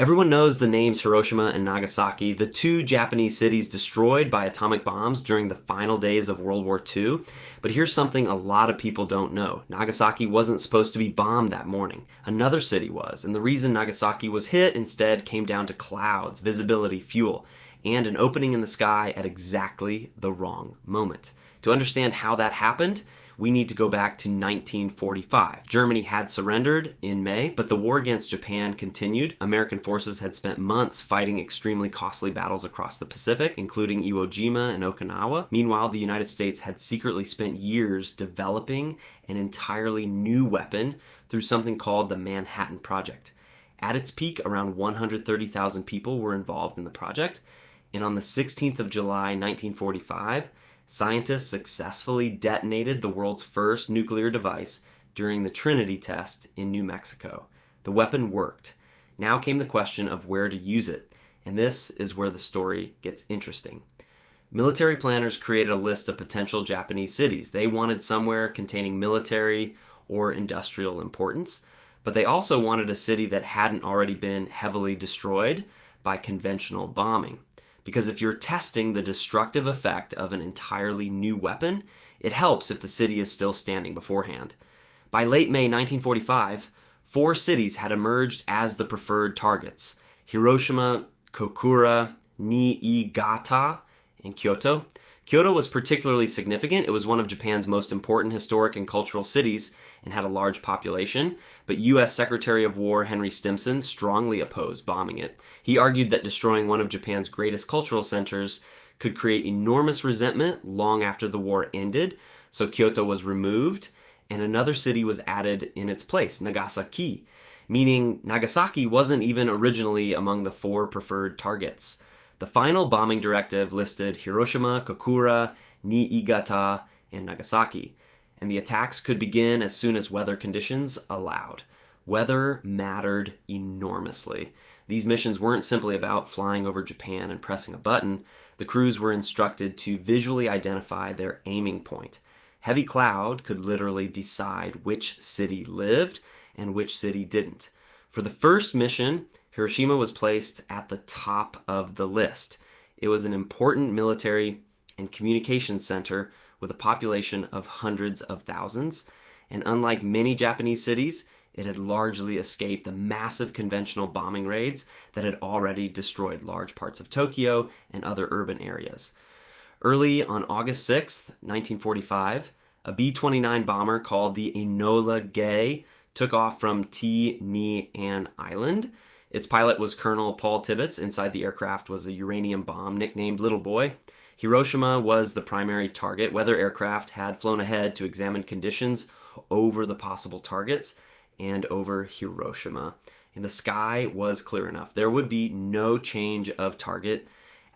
Everyone knows the names Hiroshima and Nagasaki, the two Japanese cities destroyed by atomic bombs during the final days of World War II. But here's something a lot of people don't know. Nagasaki wasn't supposed to be bombed that morning. Another city was, and the reason Nagasaki was hit instead came down to clouds, visibility, fuel, and an opening in the sky at exactly the wrong moment. To understand how that happened, we need to go back to 1945. Germany had surrendered in May, but the war against Japan continued. American forces had spent months fighting extremely costly battles across the Pacific, including Iwo Jima and Okinawa. Meanwhile, the United States had secretly spent years developing an entirely new weapon through something called the Manhattan Project. At its peak, around 130,000 people were involved in the project, and on the 16th of July, 1945, scientists successfully detonated the world's first nuclear device during the Trinity test in New Mexico. The weapon worked. Now came the question of where to use it, and this is where the story gets interesting. Military planners created a list of potential Japanese cities. They wanted somewhere containing military or industrial importance, but they also wanted a city that hadn't already been heavily destroyed by conventional bombing. Because if you're testing the destructive effect of an entirely new weapon, it helps if the city is still standing beforehand. By late May 1945, 4 cities had emerged as the preferred targets: Hiroshima, Kokura, Niigata, and Kyoto. Kyoto was particularly significant. It was one of Japan's most important historic and cultural cities and had a large population, but U.S. Secretary of War Henry Stimson strongly opposed bombing it. He argued that destroying one of Japan's greatest cultural centers could create enormous resentment long after the war ended, so Kyoto was removed, and another city was added in its place, Nagasaki, meaning Nagasaki wasn't even originally among the 4 preferred targets. The final bombing directive listed Hiroshima, Kokura, Niigata, and Nagasaki, and the attacks could begin as soon as weather conditions allowed. Weather mattered enormously. These missions weren't simply about flying over Japan and pressing a button. The crews were instructed to visually identify their aiming point. Heavy cloud could literally decide which city lived and which city didn't. For the first mission, Hiroshima was placed at the top of the list. It was an important military and communications center with a population of hundreds of thousands, and unlike many Japanese cities, it had largely escaped the massive conventional bombing raids that had already destroyed large parts of Tokyo and other urban areas. Early on August 6th, 1945, a B-29 bomber called the Enola Gay took off from T-Ni-An Island. Its pilot was Colonel Paul Tibbets. Inside the aircraft was a uranium bomb nicknamed Little Boy. Hiroshima was the primary target. Weather aircraft had flown ahead to examine conditions over the possible targets and over Hiroshima. And the sky was clear enough. There would be no change of target.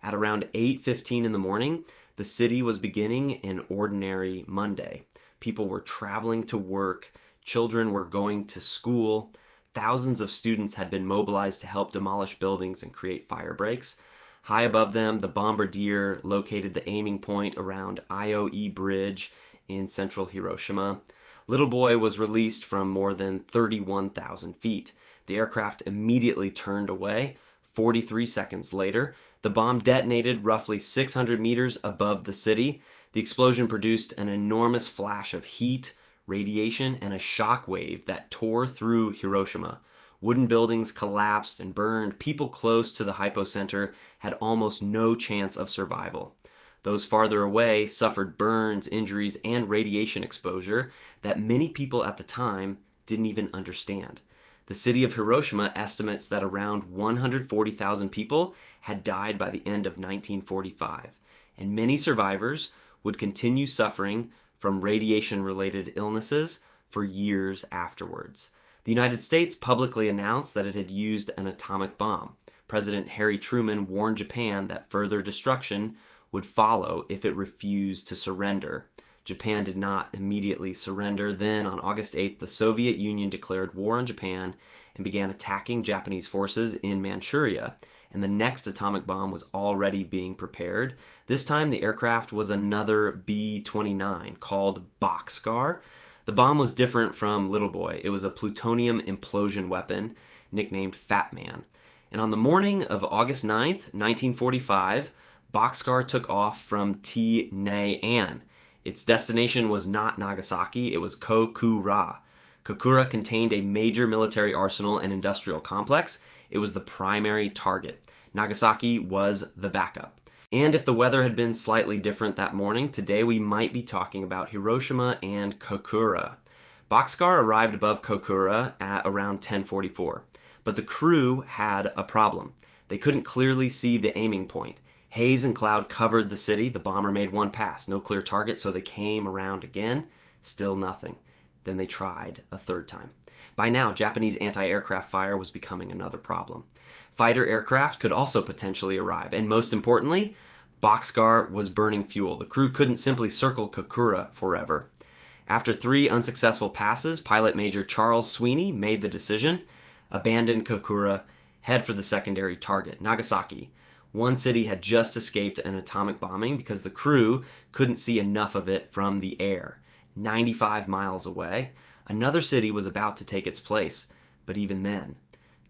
At around 8:15 in the morning, the city was beginning an ordinary Monday. People were traveling to work. Children were going to school. Thousands of students had been mobilized to help demolish buildings and create fire breaks. High above them, the bombardier located the aiming point around IOE Bridge in central Hiroshima. Little Boy was released from more than 31,000 feet. The aircraft immediately turned away. 43 seconds later, the bomb detonated roughly 600 meters above the city. The explosion produced an enormous flash of heat, radiation, and a shock wave that tore through Hiroshima. Wooden buildings collapsed and burned. People close to the hypocenter had almost no chance of survival. Those farther away suffered burns, injuries, and radiation exposure that many people at the time didn't even understand. The city of Hiroshima estimates that around 140,000 people had died by the end of 1945, and many survivors would continue suffering from radiation-related illnesses for years afterwards. The United States publicly announced that it had used an atomic bomb. President Harry Truman warned Japan that further destruction would follow if it refused to surrender. Japan did not immediately surrender. Then, on August 8th, the Soviet Union declared war on Japan and began attacking Japanese forces in Manchuria. And the next atomic bomb was already being prepared. This time, the aircraft was another B-29 called Boxcar. The bomb was different from Little Boy. It was a plutonium implosion weapon nicknamed Fat Man. And on the morning of August 9th, 1945, Boxcar took off from T-Ne-An. Its destination was not Nagasaki, it was Kokura. Kokura contained a major military arsenal and industrial complex. It was the primary target. Nagasaki was the backup. And if the weather had been slightly different that morning, today we might be talking about Hiroshima and Kokura. Boxcar arrived above Kokura at around 10:44, but the crew had a problem. They couldn't clearly see the aiming point. Haze and cloud covered the city. The bomber made one pass, no clear target, so they came around again. Still nothing. Then they tried a third time. By now, Japanese anti-aircraft fire was becoming another problem. Fighter aircraft could also potentially arrive, and most importantly, Boxcar was burning fuel. The crew couldn't simply circle Kokura forever. After 3 unsuccessful passes, Pilot Major Charles Sweeney made the decision: abandon Kokura, head for the secondary target, Nagasaki. One city had just escaped an atomic bombing because the crew couldn't see enough of it from the air. 95 miles away, another city was about to take its place, but even then,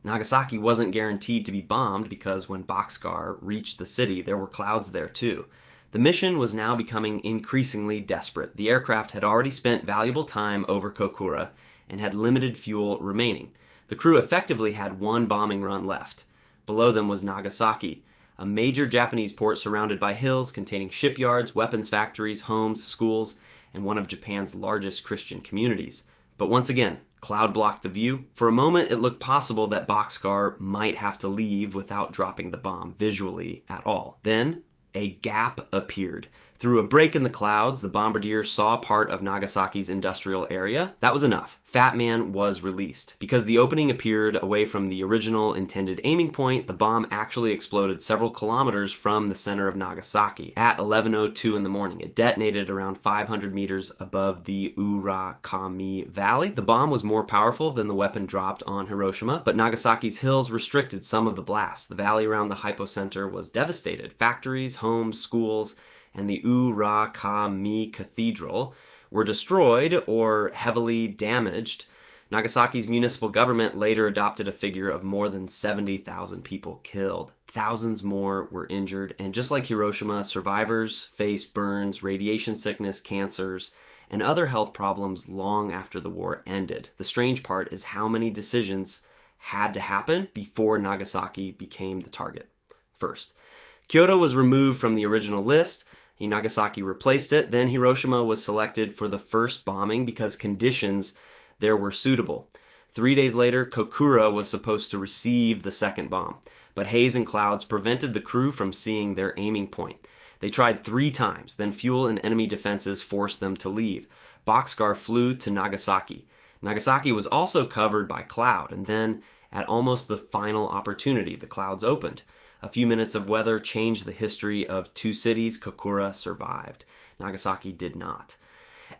Nagasaki wasn't guaranteed to be bombed because when Boxcar reached the city, there were clouds there too. The mission was now becoming increasingly desperate. The aircraft had already spent valuable time over Kokura and had limited fuel remaining. The crew effectively had one bombing run left. Below them was Nagasaki, a major Japanese port surrounded by hills containing shipyards, weapons factories, homes, schools, and one of Japan's largest Christian communities. But once again, cloud blocked the view. For a moment, it looked possible that Boxcar might have to leave without dropping the bomb visually at all. Then, a gap appeared. Through a break in the clouds, the bombardier saw part of Nagasaki's industrial area. That was enough. Fat Man was released. Because the opening appeared away from the original intended aiming point, the bomb actually exploded several kilometers from the center of Nagasaki. At 11:02 in the morning, it detonated around 500 meters above the Urakami Valley. The bomb was more powerful than the weapon dropped on Hiroshima, but Nagasaki's hills restricted some of the blast. The valley around the hypocenter was devastated. Factories, homes, schools, and the Urakami Cathedral were destroyed or heavily damaged. Nagasaki's municipal government later adopted a figure of more than 70,000 people killed. Thousands more were injured, and just like Hiroshima, survivors faced burns, radiation sickness, cancers, and other health problems long after the war ended. The strange part is how many decisions had to happen before Nagasaki became the target. First, Kyoto was removed from the original list. Nagasaki replaced it. Then Hiroshima was selected for the first bombing because conditions there were suitable. 3 days later, Kokura was supposed to receive the second bomb, but haze and clouds prevented the crew from seeing their aiming point. They tried 3 times, then fuel and enemy defenses forced them to leave. Boxcar flew to Nagasaki. Nagasaki was also covered by cloud, and then, at almost the final opportunity, the clouds opened. A few minutes of weather changed the history of 2 cities. Kokura survived. Nagasaki did not.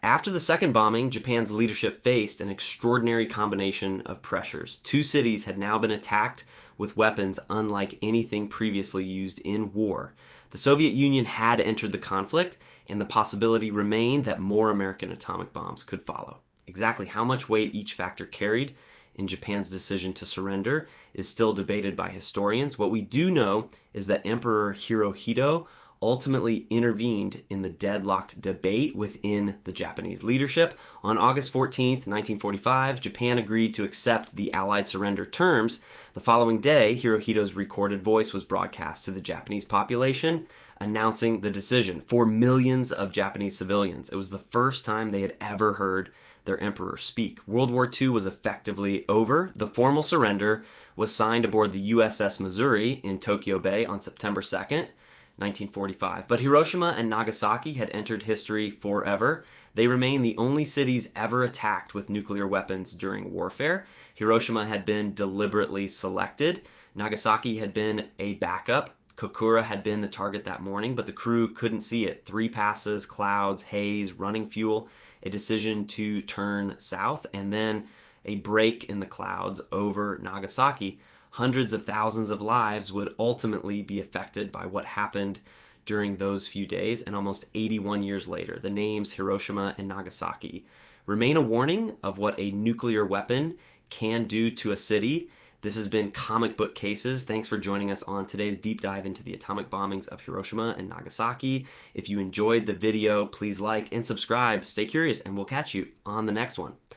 After the second bombing, Japan's leadership faced an extraordinary combination of pressures. 2 cities had now been attacked with weapons unlike anything previously used in war. The Soviet Union had entered the conflict, and the possibility remained that more American atomic bombs could follow. Exactly how much weight each factor carried in Japan's decision to surrender is still debated by historians. What we do know is that Emperor Hirohito ultimately intervened in the deadlocked debate within the Japanese leadership. On August 14th, 1945, Japan agreed to accept the Allied surrender terms. The following day, Hirohito's recorded voice was broadcast to the Japanese population, announcing the decision for millions of Japanese civilians. It was the first time they had ever heard their emperor speak. World War II was effectively over. The formal surrender was signed aboard the USS Missouri in Tokyo Bay on September 2nd, 1945. But Hiroshima and Nagasaki had entered history forever. They remain the only cities ever attacked with nuclear weapons during warfare. Hiroshima had been deliberately selected. Nagasaki had been a backup. Kokura had been the target that morning, but the crew couldn't see it. 3 passes, clouds, haze, running fuel, a decision to turn south, and then a break in the clouds over Nagasaki. Hundreds of thousands of lives would ultimately be affected by what happened during those few days, and almost 81 years later, the names Hiroshima and Nagasaki remain a warning of what a nuclear weapon can do to a city. This has been Comic Book Cases. Thanks for joining us on today's deep dive into the atomic bombings of Hiroshima and Nagasaki. If you enjoyed the video, please like and subscribe. Stay curious, and we'll catch you on the next one.